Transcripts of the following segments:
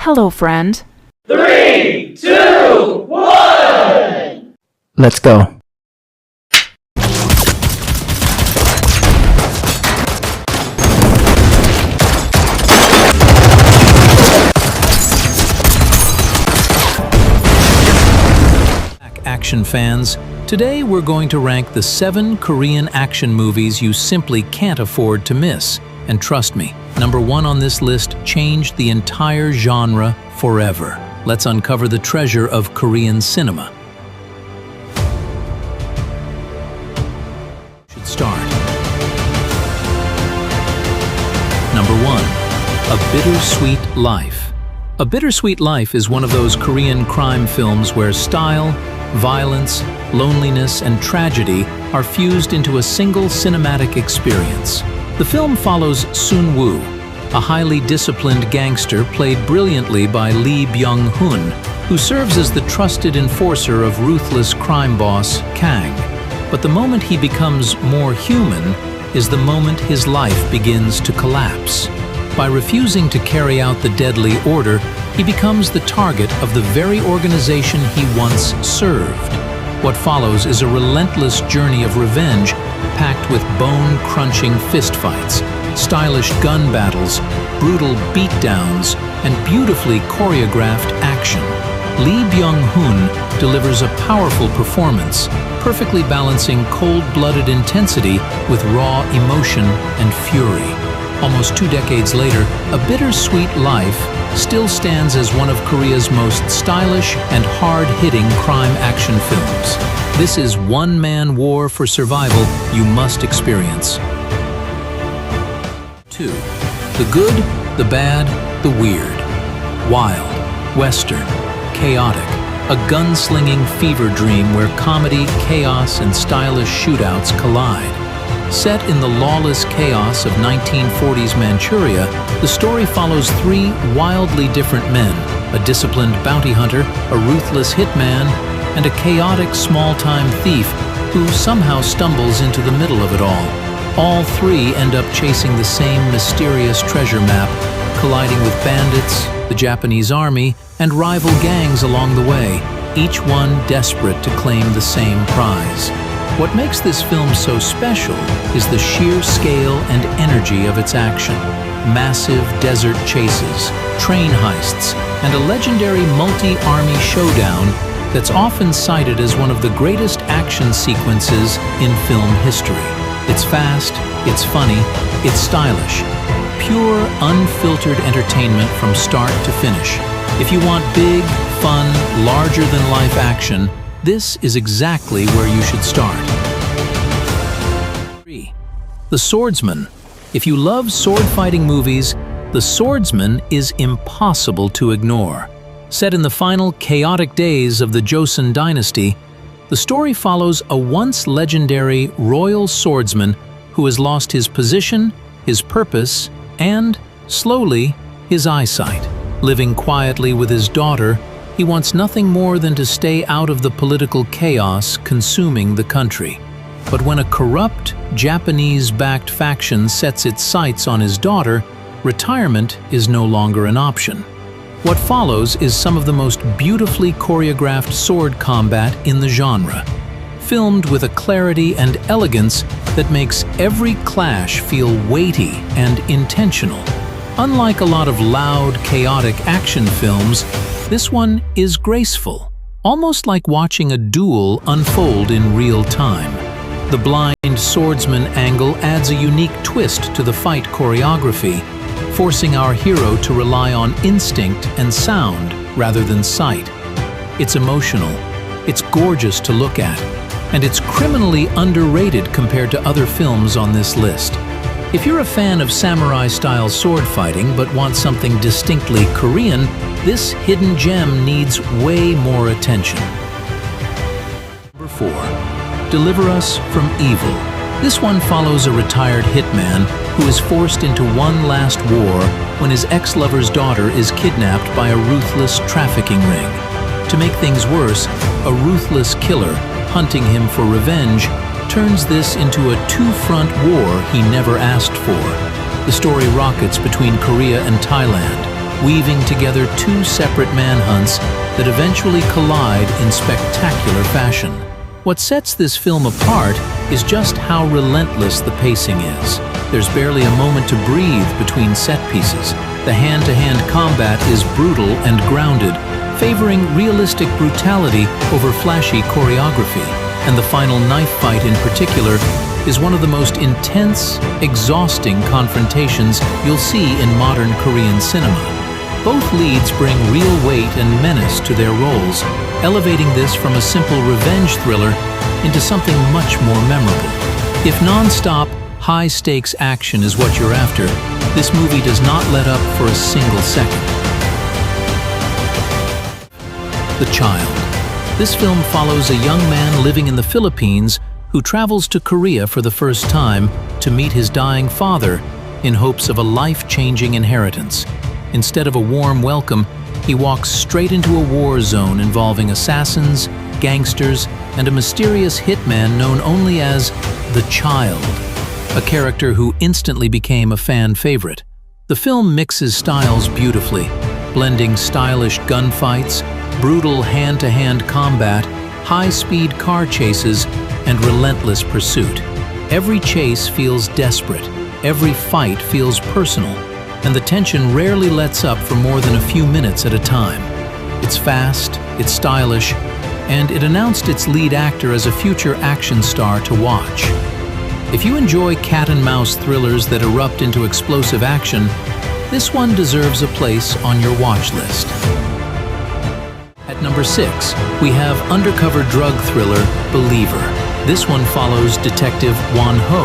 Hello, friend. 3, 2, 1! Let's go. Action fans, today we're going to rank the 7 Korean action movies you simply can't afford to miss. And trust me, number 1 on this list changed the entire genre forever. Let's uncover the treasure of Korean cinema. Should start. Number 1. A Bittersweet Life. A Bittersweet Life is one of those Korean crime films where style, violence, loneliness, and tragedy are fused into a single cinematic experience. The film follows Sun-woo, a highly disciplined gangster played brilliantly by Lee Byung-hun, who serves as the trusted enforcer of ruthless crime boss Kang. But the moment he becomes more human is the moment his life begins to collapse. By refusing to carry out the deadly order, he becomes the target of the very organization he once served. What follows is a relentless journey of revenge packed with bone-crunching fistfights, stylish gun battles, brutal beatdowns, and beautifully choreographed action. Lee Byung-hun delivers a powerful performance, perfectly balancing cold-blooded intensity with raw emotion and fury. Almost 2 decades later, A Bittersweet Life still stands as one of Korea's most stylish and hard-hitting crime action films. This is one-man war for survival you must experience. 2. The Good, the Bad, the Weird. Wild, western, chaotic, a gunslinging fever dream where comedy, chaos, and stylish shootouts collide. Set in the lawless chaos of 1940s Manchuria, the story follows 3 wildly different men, a disciplined bounty hunter, a ruthless hitman, and a chaotic small-time thief who somehow stumbles into the middle of it all. All 3 end up chasing the same mysterious treasure map, colliding with bandits, the Japanese army, and rival gangs along the way, each one desperate to claim the same prize. What makes this film so special is the sheer scale and energy of its action. Massive desert chases, train heists, and a legendary multi-army showdown that's often cited as one of the greatest action sequences in film history. It's fast, it's funny, it's stylish. Pure, unfiltered entertainment from start to finish. If you want big, fun, larger-than-life action, this is exactly where you should start. 3. The Swordsman. If you love sword-fighting movies, The Swordsman is impossible to ignore. Set in the final chaotic days of the Joseon dynasty, the story follows a once legendary royal swordsman who has lost his position, his purpose, and, slowly, his eyesight. Living quietly with his daughter, he wants nothing more than to stay out of the political chaos consuming the country. But when a corrupt, Japanese-backed faction sets its sights on his daughter, retirement is no longer an option. What follows is some of the most beautifully choreographed sword combat in the genre, filmed with a clarity and elegance that makes every clash feel weighty and intentional. Unlike a lot of loud, chaotic action films, this one is graceful, almost like watching a duel unfold in real time. The blind swordsman angle adds a unique twist to the fight choreography, forcing our hero to rely on instinct and sound rather than sight. It's emotional, it's gorgeous to look at, and it's criminally underrated compared to other films on this list. If you're a fan of samurai-style sword fighting but want something distinctly Korean, this hidden gem needs way more attention. Number 4. Deliver Us from Evil. This one follows a retired hitman who is forced into one last war when his ex-lover's daughter is kidnapped by a ruthless trafficking ring. To make things worse, a ruthless killer, hunting him for revenge, turns this into a two-front war he never asked for. The story rockets between Korea and Thailand, weaving together two separate manhunts that eventually collide in spectacular fashion. What sets this film apart is just how relentless the pacing is. There's barely a moment to breathe between set pieces. The hand-to-hand combat is brutal and grounded, favoring realistic brutality over flashy choreography. And the final knife fight in particular is one of the most intense, exhausting confrontations you'll see in modern Korean cinema. Both leads bring real weight and menace to their roles, elevating this from a simple revenge thriller into something much more memorable. If non-stop, high-stakes action is what you're after, this movie does not let up for a single second. The Child. This film follows a young man living in the Philippines who travels to Korea for the first time to meet his dying father in hopes of a life-changing inheritance. Instead of a warm welcome, he walks straight into a war zone involving assassins, gangsters, and a mysterious hitman known only as the Child, a character who instantly became a fan favorite. The film mixes styles beautifully, blending stylish gunfights, brutal hand-to-hand combat, high-speed car chases, and relentless pursuit. Every chase feels desperate, every fight feels personal, and the tension rarely lets up for more than a few minutes at a time. It's fast, it's stylish, and it announced its lead actor as a future action star to watch. If you enjoy cat-and-mouse thrillers that erupt into explosive action, this one deserves a place on your watch list. At number 6, we have undercover drug thriller Believer. This one follows Detective Won-ho,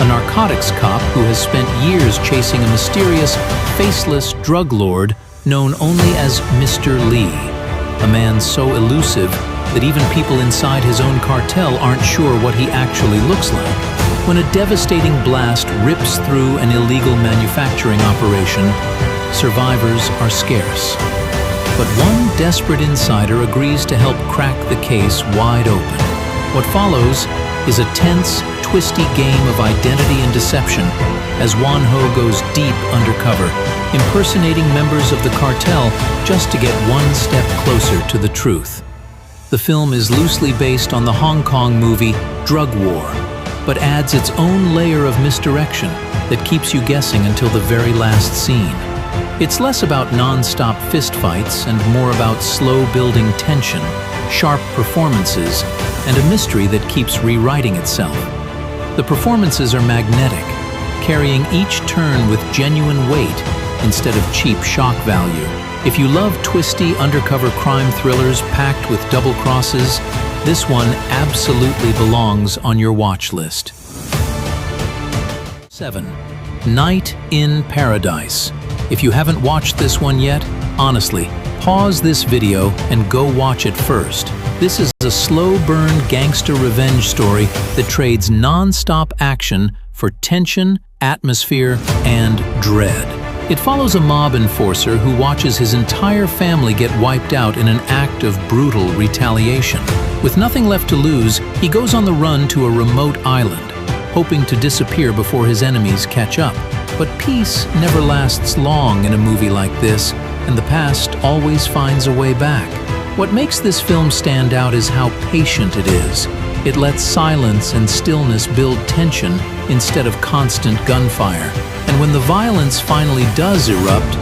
a narcotics cop who has spent years chasing a mysterious, faceless drug lord known only as Mr. Lee, a man so elusive that even people inside his own cartel aren't sure what he actually looks like. When a devastating blast rips through an illegal manufacturing operation, survivors are scarce. But one desperate insider agrees to help crack the case wide open. What follows is a tense, twisty game of identity and deception as Won-ho goes deep undercover, impersonating members of the cartel just to get one step closer to the truth. The film is loosely based on the Hong Kong movie Drug War, but adds its own layer of misdirection that keeps you guessing until the very last scene. It's less about non-stop fistfights and more about slow-building tension, sharp performances, and a mystery that keeps rewriting itself. The performances are magnetic, carrying each turn with genuine weight instead of cheap shock value. If you love twisty undercover crime thrillers packed with double crosses, this one absolutely belongs on your watch list. 7. Night in Paradise. If you haven't watched this one yet, honestly, pause this video and go watch it first. This is a slow-burn gangster revenge story that trades non-stop action for tension, atmosphere, and dread. It follows a mob enforcer who watches his entire family get wiped out in an act of brutal retaliation. With nothing left to lose, he goes on the run to a remote island, hoping to disappear before his enemies catch up. But peace never lasts long in a movie like this, and the past always finds a way back. What makes this film stand out is how patient it is. It lets silence and stillness build tension instead of constant gunfire. And when the violence finally does erupt,